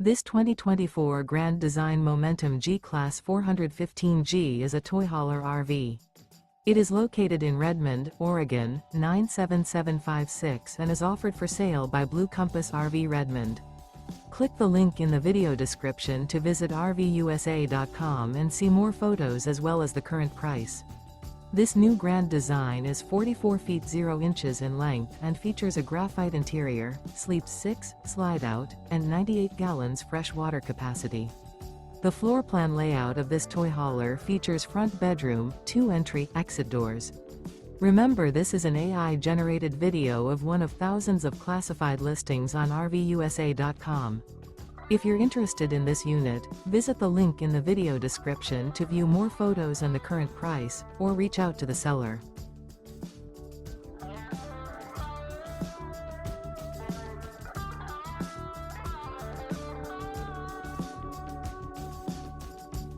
This 2024 Grand Design Momentum G-Class 415G is a toy hauler RV. It is located in Redmond, Oregon, 97756 and is offered for sale by Blue Compass RV Redmond. Click the link in the video description to visit RVUSA.com and see more photos as well as the current price. This new grand design is 44 feet 0 inches in length and features a graphite interior, sleeps 6, slide-out, and 98 gallons fresh water capacity. The floor plan layout of this toy hauler features front bedroom, 2 entry, exit doors. Remember, this is an AI-generated video of one of thousands of classified listings on RVUSA.com. If you're interested in this unit, visit the link in the video description to view more photos and the current price, or reach out to the seller.